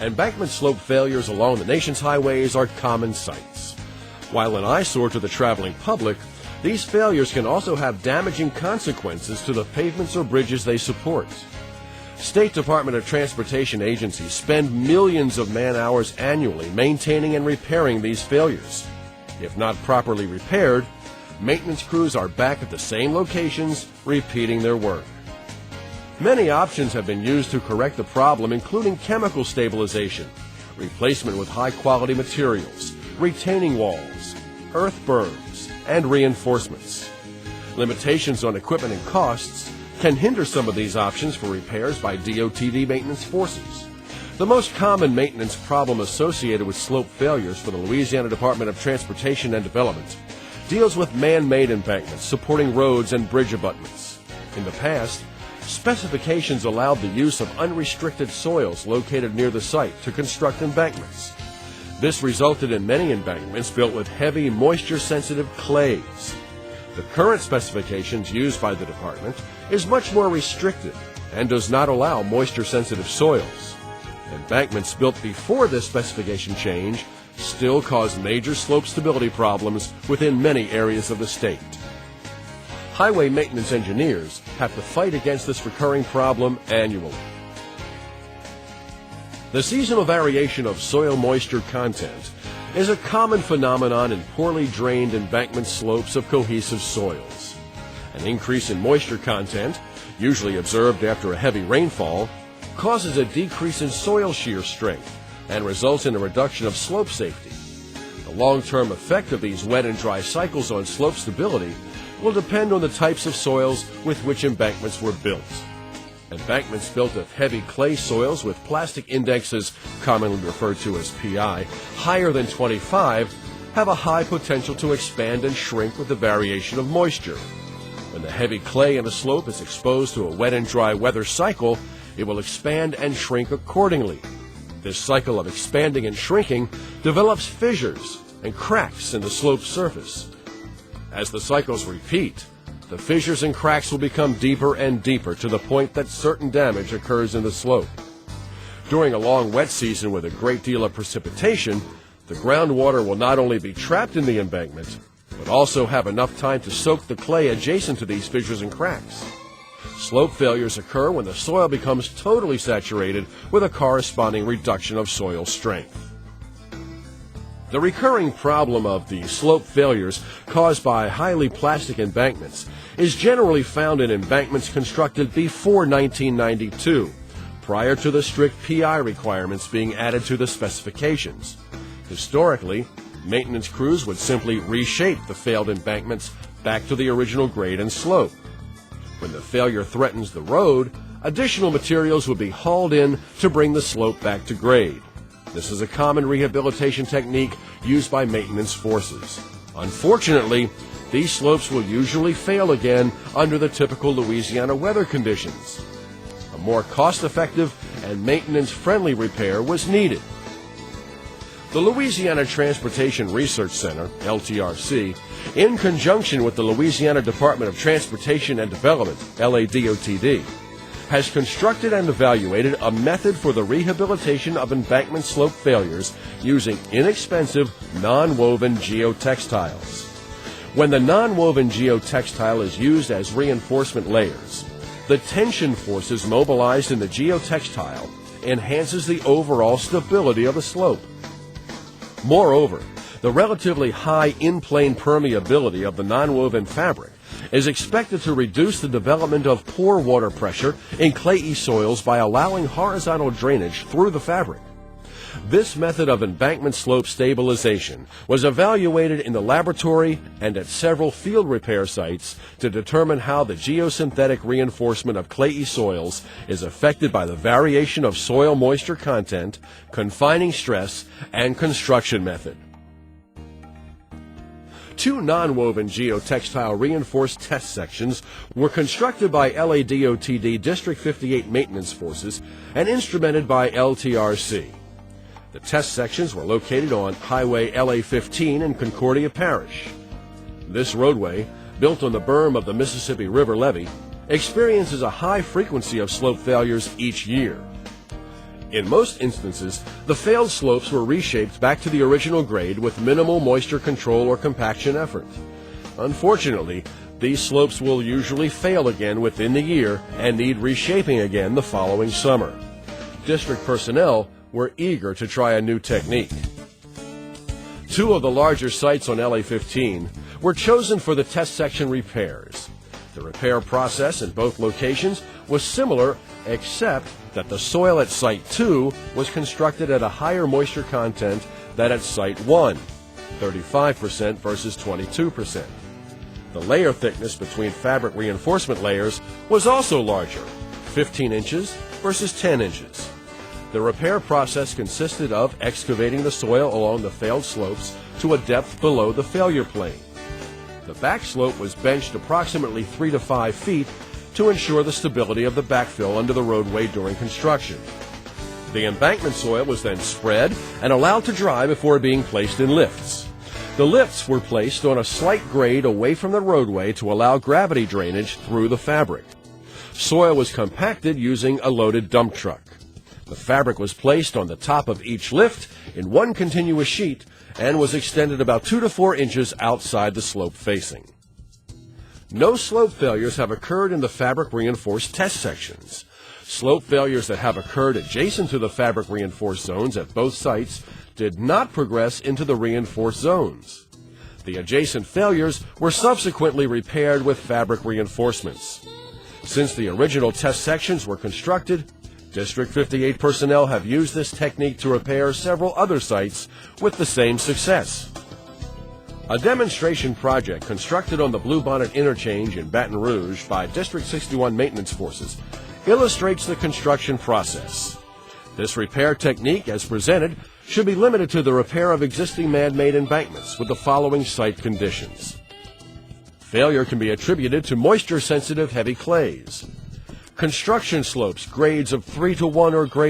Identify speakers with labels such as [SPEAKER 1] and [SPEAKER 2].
[SPEAKER 1] Embankment slope failures along the nation's highways are common sights. While an eyesore to the traveling public, these failures can also have damaging consequences to the pavements or bridges they support. State Department of Transportation agencies spend millions of man-hours annually maintaining and repairing these failures. If not properly repaired, maintenance crews are back at the same locations, repeating their work. Many options have been used to correct the problem, including chemical stabilization, replacement with high-quality materials, retaining walls, earth berms, and reinforcements. Limitations on equipment and costs can hinder some of these options for repairs by DOTD maintenance forces. The most common maintenance problem associated with slope failures for the Louisiana Department of Transportation and Development deals with man-made embankments supporting roads and bridge abutments. In the past, specifications allowed the use of unrestricted soils located near the site to construct embankments. This resulted in many embankments built with heavy, moisture-sensitive clays. The current specifications used by the department is much more restrictive and does not allow moisture-sensitive soils. Embankments built before this specification change still cause major slope stability problems within many areas of the state. Highway maintenance engineers have to fight against this recurring problem annually. The seasonal variation of soil moisture content is a common phenomenon in poorly drained embankment slopes of cohesive soils. An increase in moisture content, usually observed after a heavy rainfall, causes a decrease in soil shear strength and results in a reduction of slope safety. The long-term effect of these wet and dry cycles on slope stability will depend on the types of soils with which embankments were built. Embankments built of heavy clay soils with plastic indexes, commonly referred to as PI, higher than 25, have a high potential to expand and shrink with the variation of moisture. When the heavy clay in a slope is exposed to a wet and dry weather cycle, it will expand and shrink accordingly. This cycle of expanding and shrinking develops fissures and cracks in the slope surface. As the cycles repeat, the fissures and cracks will become deeper and deeper to the point that certain damage occurs in the slope. During a long wet season with a great deal of precipitation, the groundwater will not only be trapped in the embankment, but also have enough time to soak the clay adjacent to these fissures and cracks. Slope failures occur when the soil becomes totally saturated with a corresponding reduction of soil strength. The recurring problem of the slope failures caused by highly plastic embankments is generally found in embankments constructed before 1992, prior to the strict PI requirements being added to the specifications. Historically, maintenance crews would simply reshape the failed embankments back to the original grade and slope. When the failure threatens the road, additional materials would be hauled in to bring the slope back to grade. This is a common rehabilitation technique used by maintenance forces. Unfortunately, these slopes will usually fail again under the typical Louisiana weather conditions. A more cost-effective and maintenance-friendly repair was needed. The Louisiana Transportation Research Center, LTRC, in conjunction with the Louisiana Department of Transportation and Development, LADOTD, has constructed and evaluated a method for the rehabilitation of embankment slope failures using inexpensive, non-woven geotextiles. When the non-woven geotextile is used as reinforcement layers, the tension forces mobilized in the geotextile enhances the overall stability of the slope. Moreover, the relatively high in-plane permeability of the non-woven fabric is expected to reduce the development of poor water pressure in clayey soils by allowing horizontal drainage through the fabric. This method of embankment slope stabilization was evaluated in the laboratory and at several field repair sites to determine how the geosynthetic reinforcement of clayey soils is affected by the variation of soil moisture content, confining stress, and construction method. Two non-woven geotextile reinforced test sections were constructed by LADOTD District 58 maintenance forces and instrumented by LTRC. The test sections were located on Highway LA-15 in Concordia Parish. This roadway, built on the berm of the Mississippi River levee, experiences a high frequency of slope failures each year. In most instances, the failed slopes were reshaped back to the original grade with minimal moisture control or compaction effort. Unfortunately, these slopes will usually fail again within the year and need reshaping again the following summer. District personnel were eager to try a new technique. Two of the larger sites on LA 15 were chosen for the test section repairs. The repair process in both locations was similar, except that the soil at Site 2 was constructed at a higher moisture content than at Site 1, 35% versus 22%. The layer thickness between fabric reinforcement layers was also larger, 15 inches versus 10 inches. The repair process consisted of excavating the soil along the failed slopes to a depth below the failure plane. The back slope was benched approximately 3 to 5 feet to ensure the stability of the backfill under the roadway during construction. The embankment soil was then spread and allowed to dry before being placed in lifts. The lifts were placed on a slight grade away from the roadway to allow gravity drainage through the fabric. Soil was compacted using a loaded dump truck. The fabric was placed on the top of each lift in one continuous sheet and was extended about 2 to 4 inches outside the slope facing. No slope failures have occurred in the fabric reinforced test sections. Slope failures that have occurred adjacent to the fabric reinforced zones at both sites did not progress into the reinforced zones. The adjacent failures were subsequently repaired with fabric reinforcements. Since the original test sections were constructed, District 58 personnel have used this technique to repair several other sites with the same success. A demonstration project constructed on the Bluebonnet Interchange in Baton Rouge by District 61 maintenance forces illustrates the construction process. This repair technique, as presented, should be limited to the repair of existing man-made embankments with the following site conditions. Failure can be attributed to moisture-sensitive heavy clays. Construction slopes grades of 3 to 1 or greater.